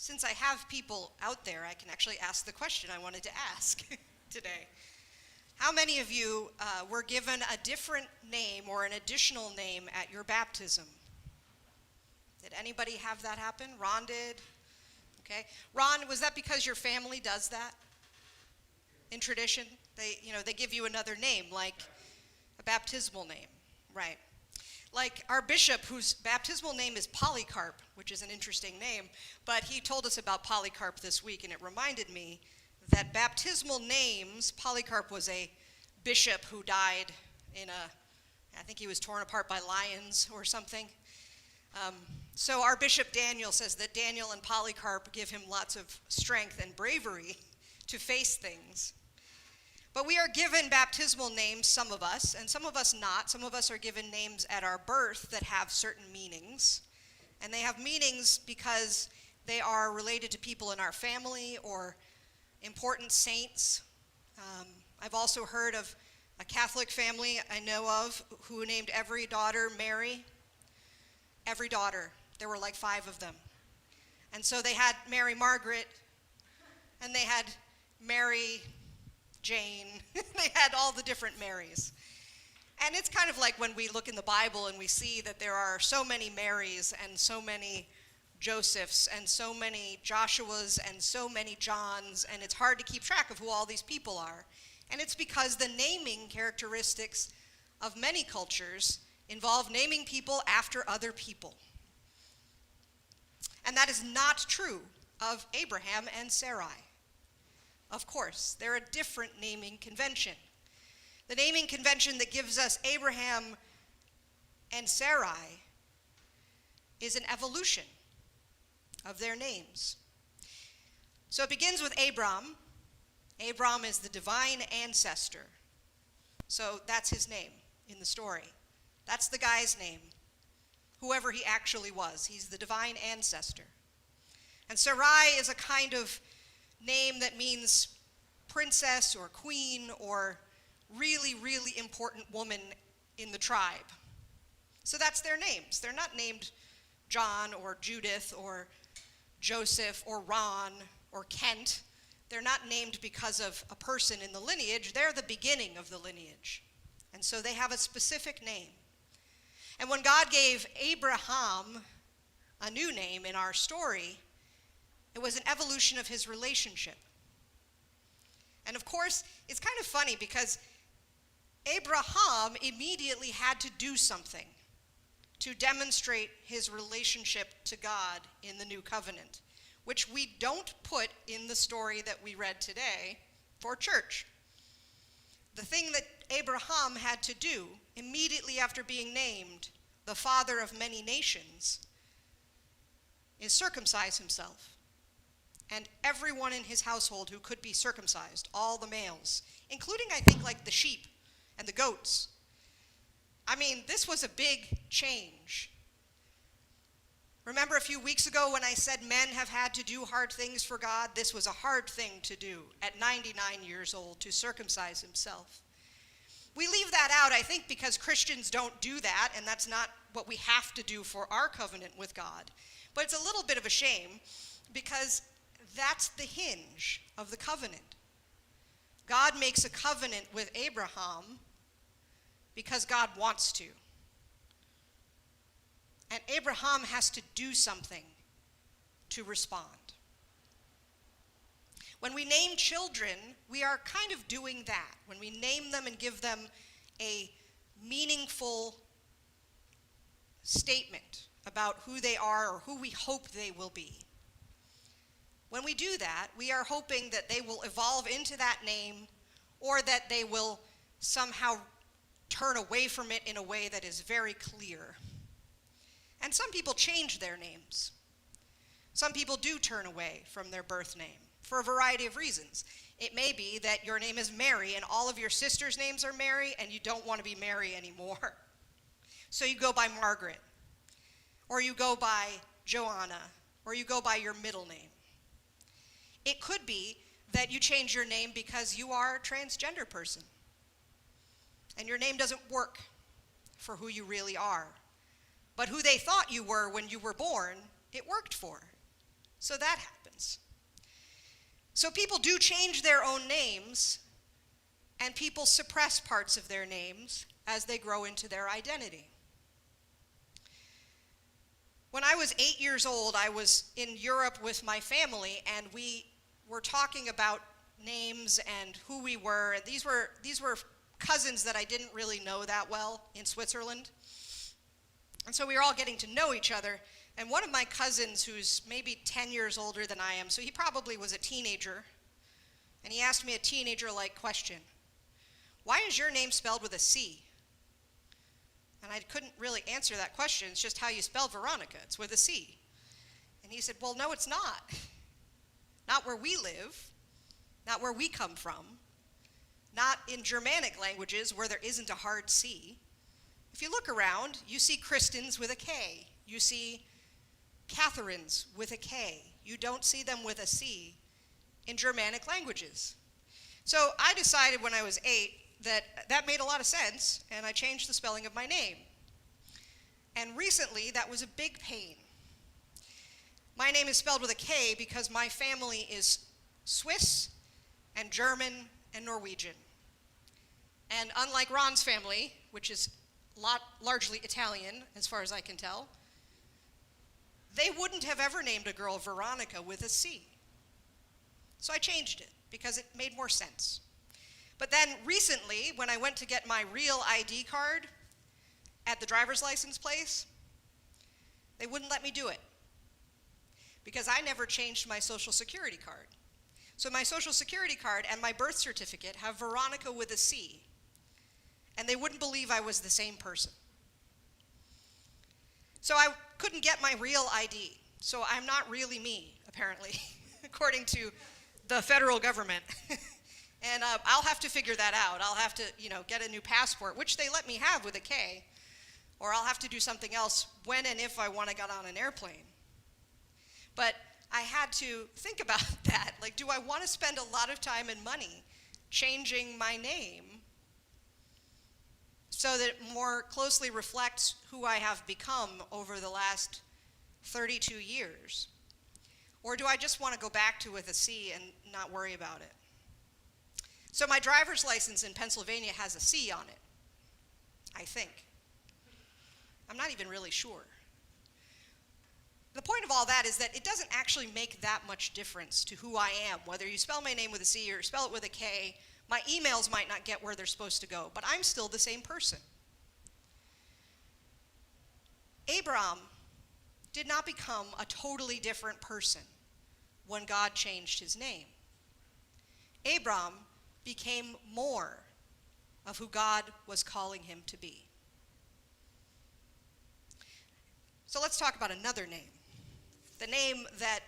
since I have people out there, I can actually ask the question I wanted to ask today. How many of you were given a different name or an additional name at your baptism? Did anybody have that happen? Ron did? Okay. Ron, was that because your family does that? In tradition? They give you another name, like a baptismal name, right? Like our bishop, whose baptismal name is Polycarp, which is an interesting name, but he told us about Polycarp this week, and it reminded me that baptismal names, Polycarp was a bishop who died I think he was torn apart by lions or something. So our Bishop Daniel says that Daniel and Polycarp give him lots of strength and bravery to face things. But we are given baptismal names, some of us, and some of us not. Some of us are given names at our birth that have certain meanings. And they have meanings because they are related to people in our family or important saints. I've also heard of a Catholic family I know of who named every daughter Mary. Every daughter. There were like 5 of them. And so they had Mary Margaret, and they had Mary Jane. They had all the different Marys. And it's kind of like when we look in the Bible and we see that there are so many Marys and so many Josephs and so many Joshuas and so many Johns, and it's hard to keep track of who all these people are. And it's because the naming characteristics of many cultures involve naming people after other people. And that is not true of Abraham and Sarai. Of course, they're a different naming convention. The naming convention that gives us Abraham and Sarai is an evolution of their names. So it begins with Abram. Abram is the divine ancestor. So that's his name in the story. That's the guy's name, whoever he actually was. He's the divine ancestor. And Sarai is a kind of name that means princess or queen or really, really important woman in the tribe. So that's their names. They're not named John or Judith or Joseph or Ron or Kent. They're not named because of a person in the lineage. They're the beginning of the lineage. And so they have a specific name. And when God gave Abraham a new name in our story, it was an evolution of his relationship. And of course, it's kind of funny because Abraham immediately had to do something to demonstrate his relationship to God in the new covenant, which we don't put in the story that we read today for church. The thing that Abraham had to do immediately after being named the father of many nations is circumcise himself. And everyone in his household who could be circumcised, all the males, including I think like the sheep and the goats. I mean, this was a big change. Remember a few weeks ago when I said men have had to do hard things for God? This was a hard thing to do at 99 years old, to circumcise himself. We leave that out, I think, because Christians don't do that, and that's not what we have to do for our covenant with God. But it's a little bit of a shame because that's the hinge of the covenant. God makes a covenant with Abraham because God wants to. And Abraham has to do something to respond. When we name children, we are kind of doing that. When we name them and give them a meaningful statement about who they are or who we hope they will be. When we do that, we are hoping that they will evolve into that name or that they will somehow turn away from it in a way that is very clear. And some people change their names. Some people do turn away from their birth name for a variety of reasons. It may be that your name is Mary and all of your sisters' names are Mary and you don't want to be Mary anymore. So you go by Margaret, or you go by Joanna, or you go by your middle name. It could be that you change your name because you are a transgender person and your name doesn't work for who you really are. But who they thought you were when you were born, it worked for. So that happens. So people do change their own names, and people suppress parts of their names as they grow into their identity. When I was 8 years old, I was in Europe with my family, and we were talking about names and who we were. And these were cousins that I didn't really know that well in Switzerland. And so we were all getting to know each other. And one of my cousins, who's maybe 10 years older than I am, so he probably was a teenager, and he asked me a teenager-like question. Why is your name spelled with a C? And I couldn't really answer that question. It's just how you spell Veronika. It's with a C. And he said, well, no, it's not. Not where we live, not where we come from, not in Germanic languages where there isn't a hard C. If you look around, you see Christins with a K. You see Catherines with a K. You don't see them with a C in Germanic languages. So I decided when I was 8 that made a lot of sense, and I changed the spelling of my name. And recently, that was a big pain. My name is spelled with a K because my family is Swiss and German and Norwegian. And unlike Ron's family, which is largely Italian, as far as I can tell, they wouldn't have ever named a girl Veronika with a C. So I changed it because it made more sense. But then recently, when I went to get my real ID card at the driver's license place, they wouldn't let me do it because I never changed my social security card. So my social security card and my birth certificate have Veronika with a C, and they wouldn't believe I was the same person. So I couldn't get my real ID, so I'm not really me, apparently, according to the federal government. And I'll have to figure that out. I'll have to, get a new passport, which they let me have with a K, or I'll have to do something else when and if I want to get on an airplane. But I had to think about that. Like, do I want to spend a lot of time and money changing my name so that it more closely reflects who I have become over the last 32 years? Or do I just want to go back to with a C and not worry about it? So my driver's license in Pennsylvania has a C on it, I think. I'm not even really sure. The point of all that is that it doesn't actually make that much difference to who I am. Whether you spell my name with a C or spell it with a K, my emails might not get where they're supposed to go, but I'm still the same person. Abraham did not become a totally different person when God changed his name. Abraham became more of who God was calling him to be. So let's talk about another name, the name that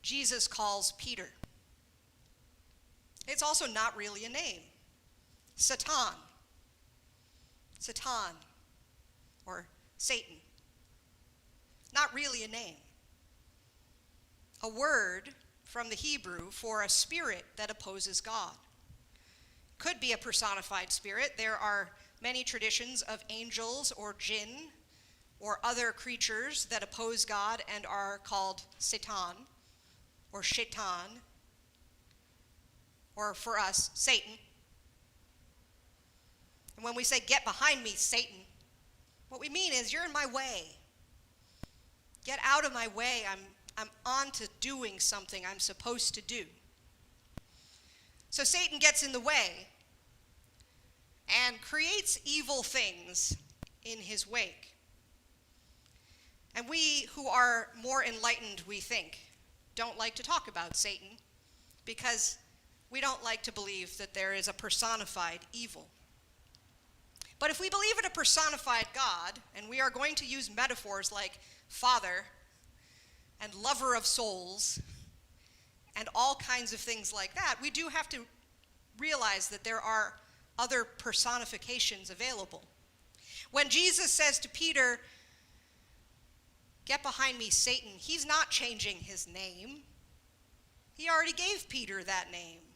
Jesus calls Peter. It's also not really a name. Satan, or Satan. Not really a name. A word from the Hebrew for a spirit that opposes God. Could be a personified spirit. There are many traditions of angels or jinn or other creatures that oppose God and are called Satan or Shaitan, or for us, Satan. And when we say, "Get behind me, Satan," what we mean is, you're in my way. Get out of my way. I'm on to doing something I'm supposed to do. So Satan gets in the way and creates evil things in his wake. And we who are more enlightened, we think, don't like to talk about Satan because we don't like to believe that there is a personified evil. But if we believe in a personified God, and we are going to use metaphors like Father and lover of souls and all kinds of things like that, we do have to realize that there are other personifications available. When Jesus says to Peter, "Get behind me, Satan," he's not changing his name. He already gave Peter that name.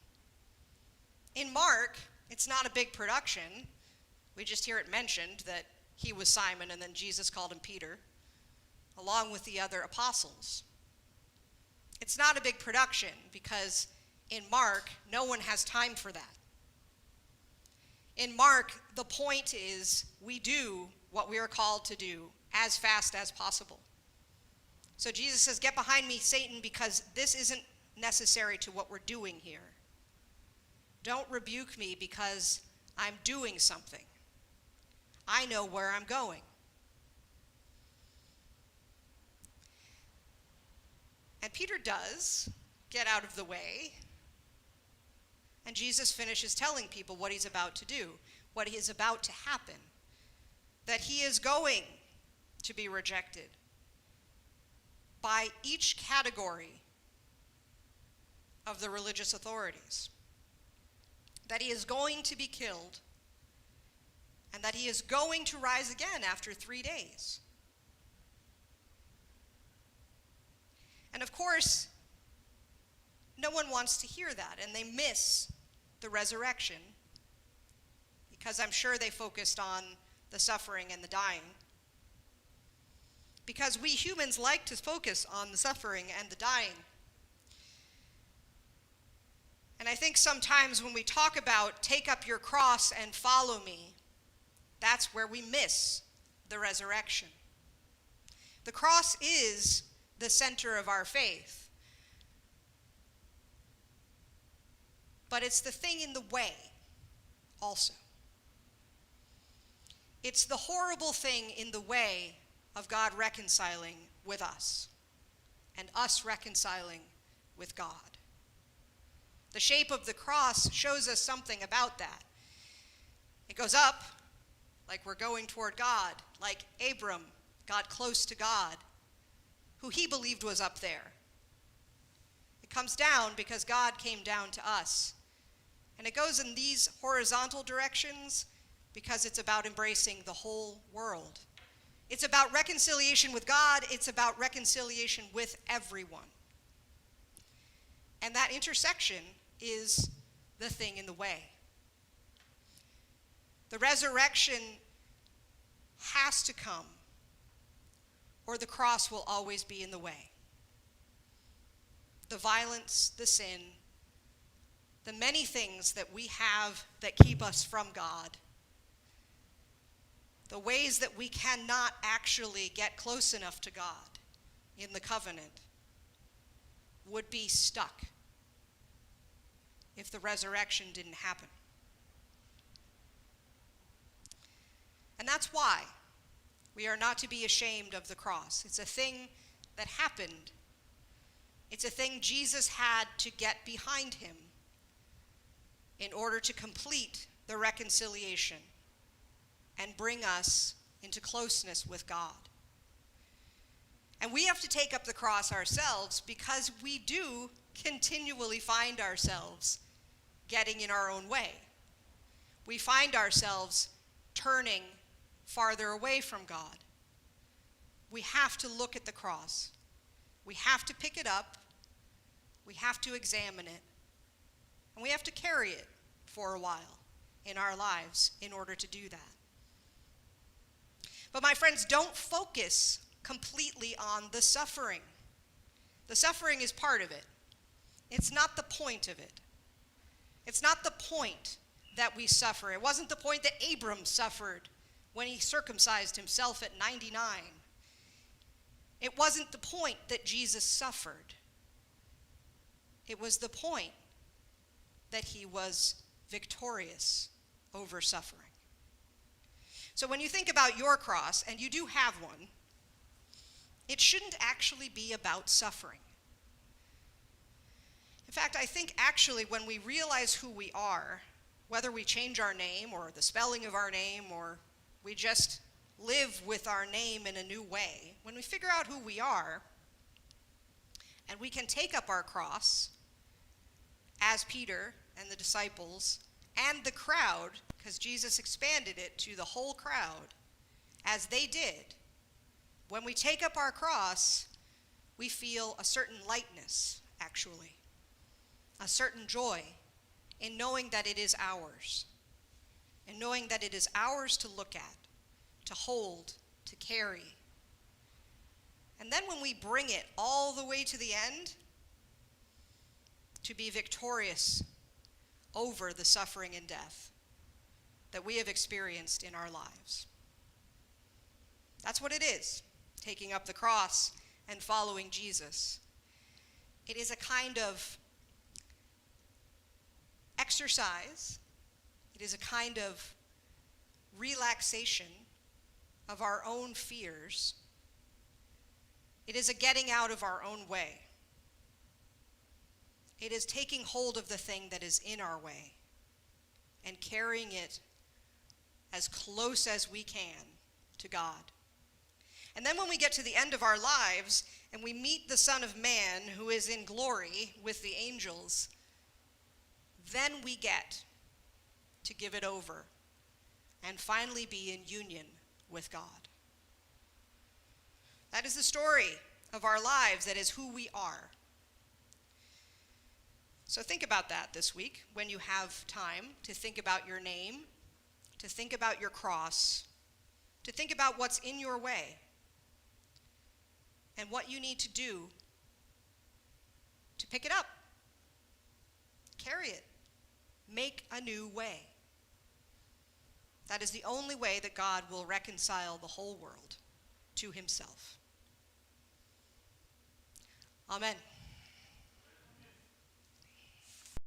In Mark, it's not a big production. We just hear it mentioned that he was Simon and then Jesus called him Peter, along with the other apostles. It's not a big production because in Mark, no one has time for that. In Mark, the point is we do what we are called to do as fast as possible. So Jesus says, get behind me, Satan, because this isn't necessary to what we're doing here. Don't rebuke me because I'm doing something. I know where I'm going. And Peter does get out of the way, and Jesus finishes telling people what he's about to do, what is about to happen, that he is going to be rejected by each category of the religious authorities, that he is going to be killed, and that he is going to rise again after 3 days. And of course, no one wants to hear that, and they miss the resurrection, because I'm sure they focused on the suffering and the dying. Because we humans like to focus on the suffering and the dying. And I think sometimes when we talk about take up your cross and follow me, that's where we miss the resurrection. The cross is the center of our faith. But it's the thing in the way also. It's the horrible thing in the way of God reconciling with us and us reconciling with God. The shape of the cross shows us something about that. It goes up like we're going toward God, like Abram got close to God, who he believed was up there. It comes down because God came down to us. And it goes in these horizontal directions because it's about embracing the whole world. It's about reconciliation with God. It's about reconciliation with everyone. And that intersection is the thing in the way. The resurrection has to come, or the cross will always be in the way. The violence, the sin, the many things that we have that keep us from God, the ways that we cannot actually get close enough to God in the covenant, would be stuck if the resurrection didn't happen. And that's why we are not to be ashamed of the cross. It's a thing that happened. It's a thing Jesus had to get behind him in order to complete the reconciliation and bring us into closeness with God. And we have to take up the cross ourselves because we do continually find ourselves getting in our own way. We find ourselves turning farther away from God. We have to look at the cross. We have to pick it up. We have to examine it. And we have to carry it for a while in our lives in order to do that. But my friends, don't focus completely on the suffering. The suffering is part of it. It's not the point of it. It's not the point that we suffer. It wasn't the point that Abram suffered when he circumcised himself at 99. It wasn't the point that Jesus suffered. It was the point that he was victorious over suffering. So when you think about your cross, and you do have one, it shouldn't actually be about suffering. In fact, I think actually when we realize who we are, whether we change our name or the spelling of our name or we just live with our name in a new way, when we figure out who we are and we can take up our cross as Peter and the disciples and the crowd, because Jesus expanded it to the whole crowd, as they did, when we take up our cross, we feel a certain lightness, actually, a certain joy in knowing that it is ours, and knowing that it is ours to look at, to hold, to carry. And then when we bring it all the way to the end, to be victorious over the suffering and death that we have experienced in our lives. That's what it is, taking up the cross and following Jesus. It is a kind of exercise. It is a kind of relaxation of our own fears. It is a getting out of our own way. It is taking hold of the thing that is in our way and carrying it as close as we can to God. And then when we get to the end of our lives and we meet the Son of Man who is in glory with the angels, then we get to give it over and finally be in union with God. That is the story of our lives. That is who we are. So think about that this week when you have time to think about your name, to think about your cross, to think about what's in your way and what you need to do to pick it up, carry it, make a new way. That is the only way that God will reconcile the whole world to himself. Amen.